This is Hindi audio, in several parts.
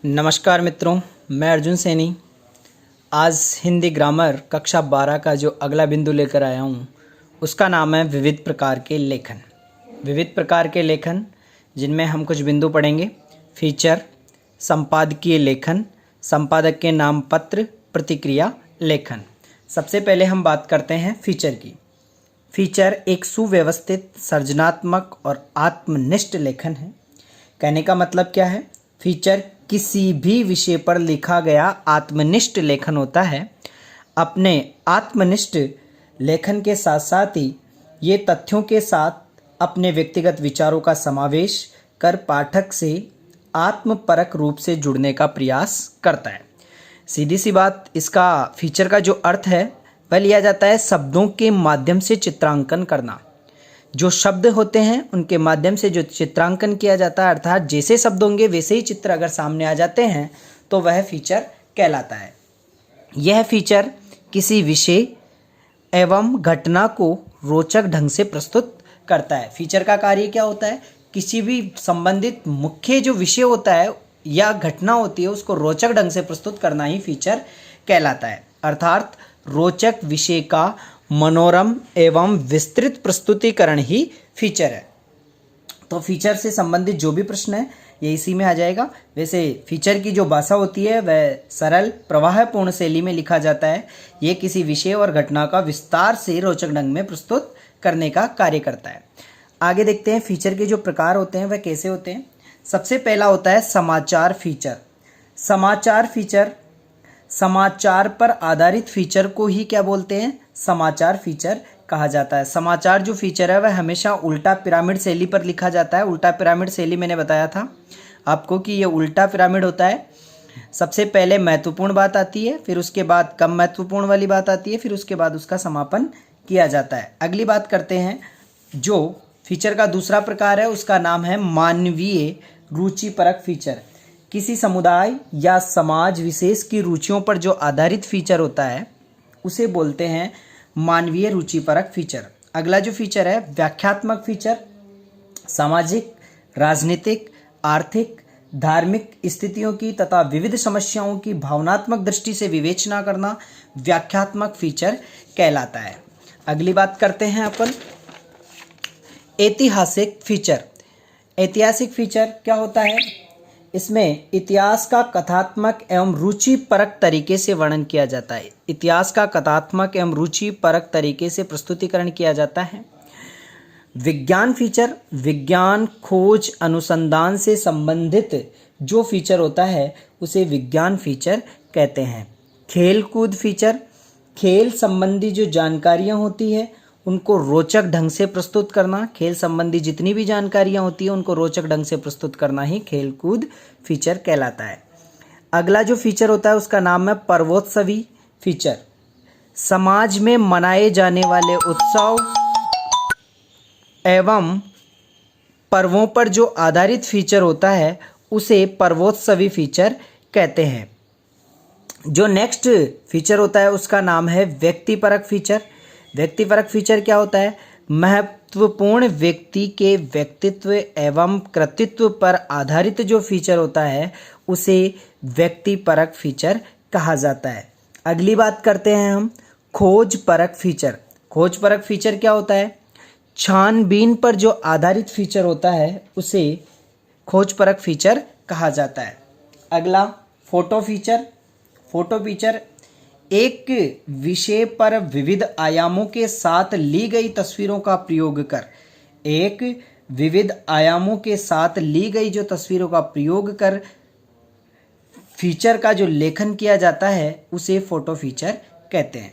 नमस्कार मित्रों, मैं अर्जुन सैनी। आज हिंदी ग्रामर कक्षा 12 का जो अगला बिंदु लेकर आया हूँ उसका नाम है विविध प्रकार के लेखन। विविध प्रकार के लेखन जिनमें हम कुछ बिंदु पढ़ेंगे। फीचर, संपादकीय लेखन, संपादक के नाम पत्र, प्रतिक्रिया लेखन। सबसे पहले हम बात करते हैं फीचर की। फीचर एक सुव्यवस्थित, सृजनात्मक और आत्मनिष्ठ लेखन है। कहने का मतलब क्या है? फीचर किसी भी विषय पर लिखा गया आत्मनिष्ठ लेखन होता है। अपने आत्मनिष्ठ लेखन के साथ साथ ही ये तथ्यों के साथ अपने व्यक्तिगत विचारों का समावेश कर पाठक से आत्मपरक रूप से जुड़ने का प्रयास करता है। सीधी सी बात, इसका फीचर का जो अर्थ है वह लिया जाता है शब्दों के माध्यम से चित्रांकन करना। जो शब्द होते हैं उनके माध्यम से जो चित्रांकन किया जाता है, अर्थात जैसे शब्द होंगे वैसे ही चित्र अगर सामने आ जाते हैं तो वह फीचर कहलाता है। यह फीचर किसी विषय एवं घटना को रोचक ढंग से प्रस्तुत करता है। फीचर का कार्य क्या होता है? किसी भी संबंधित मुख्य जो विषय होता है या घटना होती है उसको रोचक ढंग से प्रस्तुत करना ही फीचर कहलाता है। अर्थात रोचक विषय का मनोरम एवं विस्तृत प्रस्तुतिकरण ही फीचर है। तो फीचर से संबंधित जो भी प्रश्न है ये इसी में आ जाएगा। वैसे फीचर की जो भाषा होती है वह सरल, प्रवाहपूर्ण शैली में लिखा जाता है। ये किसी विषय और घटना का विस्तार से रोचक ढंग में प्रस्तुत करने का कार्य करता है। आगे देखते हैं फीचर के जो प्रकार होते हैं वह कैसे होते हैं। सबसे पहला होता है समाचार फीचर। समाचार फीचर, समाचार पर आधारित फीचर को ही क्या बोलते हैं? समाचार फीचर कहा जाता है। समाचार जो फीचर है वह हमेशा उल्टा पिरामिड शैली पर लिखा जाता है। उल्टा पिरामिड शैली मैंने बताया था आपको कि ये उल्टा पिरामिड होता है। सबसे पहले महत्वपूर्ण बात आती है, फिर उसके बाद कम महत्वपूर्ण वाली बात आती है, फिर उसके बाद उसका समापन किया जाता है। अगली बात करते हैं। जो फीचर का दूसरा प्रकार है उसका नाम है मानवीय रुचिपरक फीचर। किसी समुदाय या समाज विशेष की रुचियों पर जो आधारित फीचर होता है उसे बोलते हैं मानवीय रुचिपरक फीचर। अगला जो फीचर है व्याख्यात्मक फीचर। सामाजिक, राजनीतिक, आर्थिक, धार्मिक स्थितियों की तथा विविध समस्याओं की भावनात्मक दृष्टि से विवेचना करना व्याख्यात्मक फीचर कहलाता है। अगली बात करते हैं अपन ऐतिहासिक फीचर। ऐतिहासिक फीचर क्या होता है? इसमें इतिहास का कथात्मक एवं रुचिपरक तरीके से वर्णन किया जाता है। इतिहास का कथात्मक एवं रुचिपरक तरीके से प्रस्तुतिकरण किया जाता है। विज्ञान फीचर, विज्ञान, खोज, अनुसंधान से संबंधित जो फीचर होता है उसे विज्ञान फीचर कहते हैं। खेल कूद फीचर, खेल संबंधी जो जानकारियां होती है उनको रोचक ढंग से प्रस्तुत करना। खेल संबंधी जितनी भी जानकारियां होती है उनको रोचक ढंग से प्रस्तुत करना ही खेल कूद फीचर कहलाता है। अगला जो फीचर होता है उसका नाम है पर्वोत्सवी फीचर। समाज में मनाए जाने वाले उत्सव एवं पर्वों पर जो आधारित फीचर होता है उसे पर्वोत्सवी फीचर कहते हैं। जो नेक्स्ट फीचर होता है उसका नाम है व्यक्तिपरक फीचर। व्यक्तिपरक फीचर क्या होता है? महत्वपूर्ण व्यक्ति के व्यक्तित्व एवं कृतित्व पर आधारित जो फीचर होता है उसे व्यक्तिपरक फीचर कहा जाता है। अगली बात करते हैं हम खोज परक फीचर। खोज परक फीचर क्या होता है? छानबीन पर जो आधारित फीचर होता है उसे खोज परक फीचर कहा जाता है। अगला फोटो फीचर। फोटो फीचर एक विषय पर विविध आयामों के साथ ली गई तस्वीरों का प्रयोग कर, एक विविध आयामों के साथ ली गई जो तस्वीरों का प्रयोग कर फीचर का जो लेखन किया जाता है उसे फोटो फीचर कहते हैं।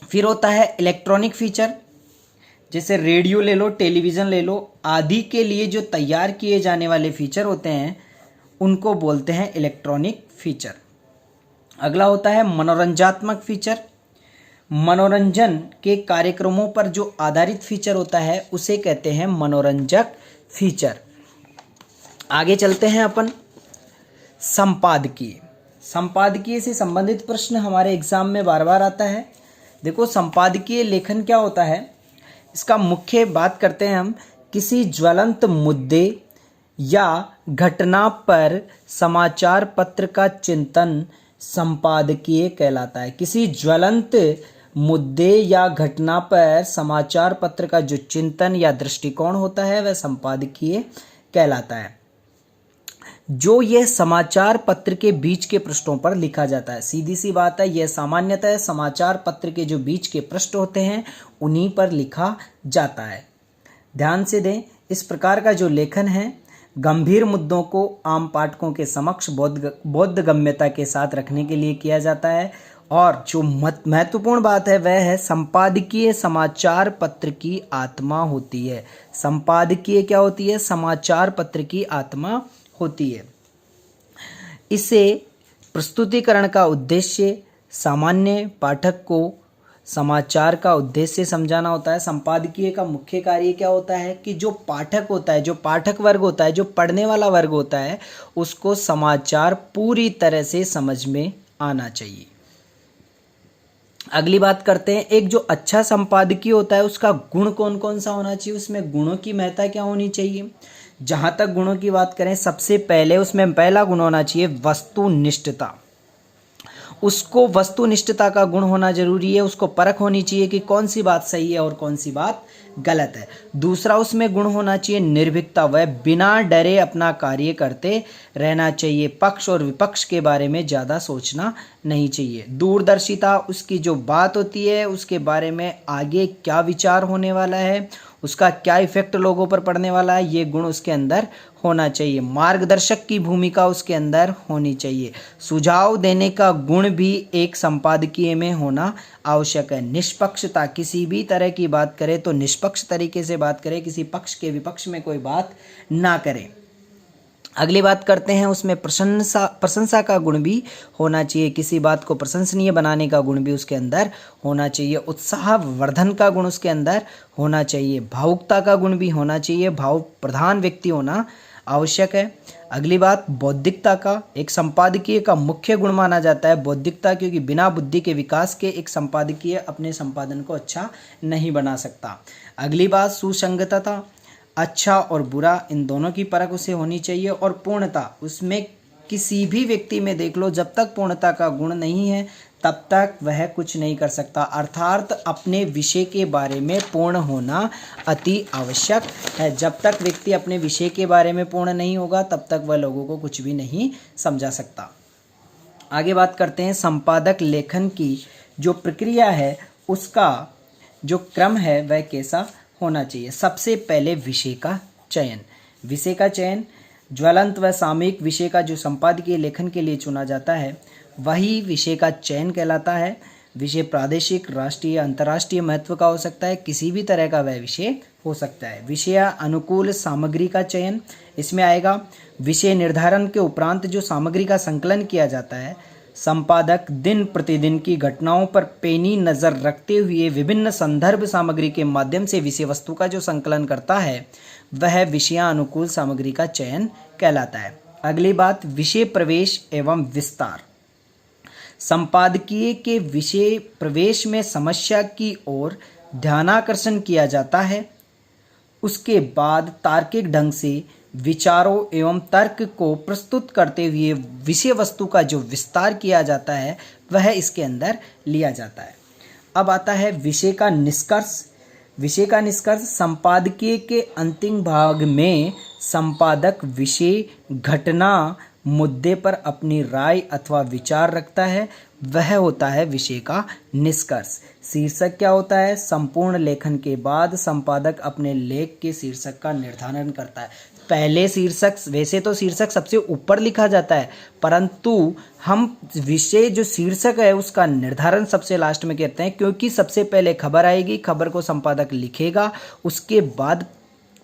फिर होता है इलेक्ट्रॉनिक फीचर। जैसे रेडियो ले लो, टेलीविज़न ले लो, आदि के लिए जो तैयार किए जाने वाले फीचर होते हैं उनको बोलते हैं इलेक्ट्रॉनिक फीचर। अगला होता है मनोरंजात्मक फीचर। मनोरंजन के कार्यक्रमों पर जो आधारित फीचर होता है उसे कहते हैं मनोरंजक फीचर। आगे चलते हैं अपन संपादकीय। संपादकीय से संबंधित प्रश्न हमारे एग्जाम में बार बार आता है। देखो संपादकीय लेखन क्या होता है, इसका मुख्य बात करते हैं हम किसी ज्वलंत मुद्दे या घटना पर समाचार पत्र का चिंतन संपादकीय कहलाता है। किसी ज्वलंत मुद्दे या घटना पर समाचार पत्र का जो चिंतन या दृष्टिकोण होता है वह संपादकीय कहलाता है। जो यह समाचार पत्र के बीच के पृष्ठों पर लिखा जाता है। सीधी सी बात है, यह सामान्यतः समाचार पत्र के जो बीच के पृष्ठ होते हैं उन्हीं पर लिखा जाता है। ध्यान से दें, इस प्रकार का जो लेखन है गंभीर मुद्दों को आम पाठकों के समक्ष बौद्ध गम्यता के साथ रखने के लिए किया जाता है। और जो महत्वपूर्ण बात है वह है संपादकीय समाचार पत्र की आत्मा होती है। संपादकीय क्या होती है? समाचार पत्र की आत्मा होती है। इसे प्रस्तुतिकरण का उद्देश्य सामान्य पाठक को समाचार का उद्देश्य समझाना होता है। संपादकीय का मुख्य कार्य क्या होता है कि जो पाठक होता है, जो पाठक वर्ग होता है, जो पढ़ने वाला वर्ग होता है, उसको समाचार पूरी तरह से समझ में आना चाहिए। अगली बात करते हैं, एक जो अच्छा संपादकीय होता है उसका गुण कौन कौन सा होना चाहिए, उसमें गुणों की महत्ता क्या होनी चाहिए। जहाँ तक गुणों की बात करें, सबसे पहले उसमें पहला गुण होना चाहिए वस्तुनिष्ठता। उसको वस्तुनिष्ठता का गुण होना जरूरी है। उसको परख होनी चाहिए कि कौन सी बात सही है और कौन सी बात गलत है। दूसरा उसमें गुण होना चाहिए निर्भीकता। वह बिना डरे अपना कार्य करते रहना चाहिए। पक्ष और विपक्ष के बारे में ज़्यादा सोचना नहीं चाहिए। दूरदर्शिता, उसकी जो बात होती है उसके बारे में आगे क्या विचार होने वाला है, उसका क्या इफेक्ट लोगों पर पड़ने वाला है, ये गुण उसके अंदर होना चाहिए। मार्गदर्शक की भूमिका उसके अंदर होनी चाहिए। सुझाव देने का गुण भी एक संपादकीय में होना आवश्यक है। निष्पक्षता, किसी भी तरह की बात करें तो निष्पक्ष तरीके से बात करें, किसी पक्ष के विपक्ष में कोई बात ना करें। अगली बात करते हैं, उसमें प्रशंसा का गुण भी होना चाहिए। किसी बात को प्रशंसनीय बनाने का गुण भी उसके अंदर होना चाहिए। उत्साह वर्धन का गुण उसके अंदर होना चाहिए। भावुकता का गुण भी होना चाहिए। भाव प्रधान व्यक्ति होना आवश्यक है। अगली बात बौद्धिकता का, एक संपादकीय का मुख्य गुण माना जाता है बौद्धिकता, क्योंकि बिना बुद्धि के विकास के एक संपादकीय अपने संपादन को अच्छा नहीं बना सकता। अगली बात सुसंगतता, अच्छा और बुरा इन दोनों की परख उसे होनी चाहिए। और पूर्णता, उसमें किसी भी व्यक्ति में देख लो, जब तक पूर्णता का गुण नहीं है तब तक वह कुछ नहीं कर सकता। अर्थात अपने विषय के बारे में पूर्ण होना अति आवश्यक है। जब तक व्यक्ति अपने विषय के बारे में पूर्ण नहीं होगा तब तक वह लोगों को कुछ भी नहीं समझा सकता। आगे बात करते हैं, संपादक लेखन की जो प्रक्रिया है उसका जो क्रम है वह कैसा होना चाहिए। सबसे पहले विषय का चयन। विषय का चयन ज्वलंत व सामयिक विषय का जो संपादकीय लेखन के लिए चुना जाता है वही विषय का चयन कहलाता है। विषय प्रादेशिक, राष्ट्रीय, अंतर्राष्ट्रीय महत्व का हो सकता है। किसी भी तरह का वह विषय हो सकता है। विषय अनुकूल सामग्री का चयन इसमें आएगा। विषय निर्धारण के उपरांत जो सामग्री का संकलन किया जाता है, संपादक दिन प्रतिदिन की घटनाओं पर पैनी नज़र रखते हुए विभिन्न संदर्भ सामग्री के माध्यम से विषय वस्तु का जो संकलन करता है वह विषयानुकूल सामग्री का चयन कहलाता है। अगली बात, विषय प्रवेश एवं विस्तार। संपादकीय के विषय प्रवेश में समस्या की ओर ध्यानाकर्षण किया जाता है। उसके बाद तार्किक ढंग से विचारों एवं तर्क को प्रस्तुत करते हुए विषय वस्तु का जो विस्तार किया जाता है वह इसके अंदर लिया जाता है। अब आता है विषय का निष्कर्ष। विषय का निष्कर्ष, संपादकीय के अंतिम भाग में संपादक विषय, घटना, मुद्दे पर अपनी राय अथवा विचार रखता है, वह होता है विषय का निष्कर्ष। शीर्षक क्या होता है? संपूर्ण लेखन के बाद संपादक अपने लेख के शीर्षक का निर्धारण करता है। पहले शीर्षक, वैसे तो शीर्षक सबसे ऊपर लिखा जाता है, परंतु हम विषय जो शीर्षक है उसका निर्धारण सबसे लास्ट में करते हैं, क्योंकि सबसे पहले खबर आएगी, खबर को संपादक लिखेगा, उसके बाद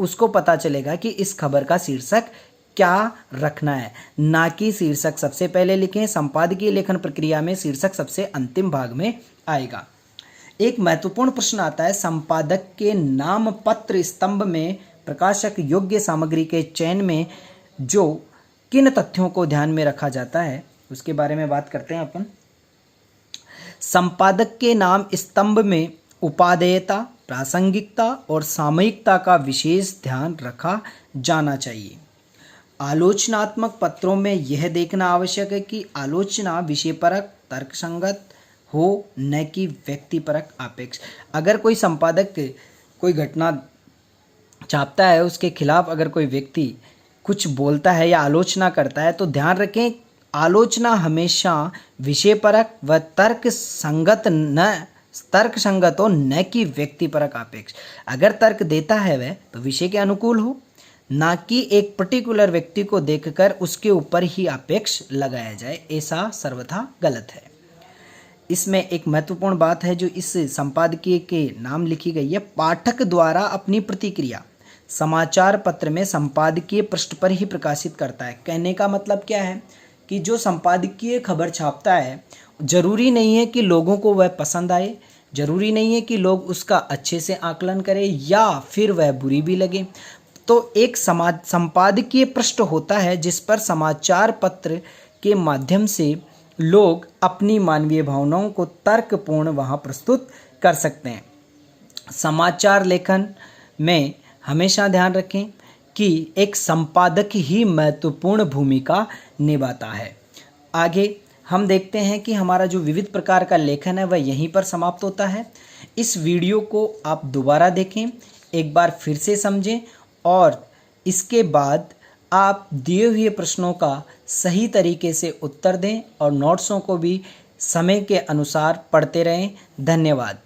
उसको पता चलेगा कि इस खबर का शीर्षक क्या रखना है, ना कि शीर्षक सबसे पहले लिखें। संपादकीय लेखन प्रक्रिया में शीर्षक सबसे अंतिम भाग में आएगा। एक महत्वपूर्ण प्रश्न आता है, संपादक के नाम पत्र स्तंभ में प्रकाशक योग्य सामग्री के चयन में जो किन तथ्यों को ध्यान में रखा जाता है उसके बारे में बात करते हैं अपन। संपादक के नाम स्तंभ में उपादेयता, प्रासंगिकता और सामयिकता का विशेष ध्यान रखा जाना चाहिए। आलोचनात्मक पत्रों में यह देखना आवश्यक है कि आलोचना विषयपरक तर्कसंगत हो, न कि व्यक्तिपरक आपेक्ष। अगर कोई संपादक कोई घटना छापता है, उसके खिलाफ अगर कोई व्यक्ति कुछ बोलता है या आलोचना करता है, तो ध्यान रखें आलोचना हमेशा विषयपरक व तर्क संगत हो, न कि व्यक्तिपरक आपेक्ष। अगर तर्क देता है वह तो विषय के अनुकूल हो, ना कि एक पर्टिकुलर व्यक्ति को देखकर उसके ऊपर ही आपेक्ष लगाया जाए, ऐसा सर्वथा गलत है। इसमें एक महत्वपूर्ण बात है जो इस संपादकीय के नाम लिखी गई है, पाठक द्वारा अपनी प्रतिक्रिया समाचार पत्र में संपादकीय पृष्ठ पर ही प्रकाशित करता है। कहने का मतलब क्या है कि जो संपादकीय खबर छापता है, जरूरी नहीं है कि लोगों को वह पसंद आए, जरूरी नहीं है कि लोग उसका अच्छे से आकलन करें या फिर वह बुरी भी लगे। तो एक संपादकीय पृष्ठ होता है जिस पर समाचार पत्र के माध्यम से लोग अपनी मानवीय भावनाओं को तर्कपूर्ण वहाँ प्रस्तुत कर सकते हैं। समाचार लेखन में हमेशा ध्यान रखें कि एक संपादक ही महत्वपूर्ण भूमिका निभाता है। आगे हम देखते हैं कि हमारा जो विविध प्रकार का लेखन है वह यहीं पर समाप्त होता है। इस वीडियो को आप दोबारा देखें, एक बार फिर से समझें और इसके बाद आप दिए हुए प्रश्नों का सही तरीके से उत्तर दें और नोट्सों को भी समय के अनुसार पढ़ते रहें। धन्यवाद।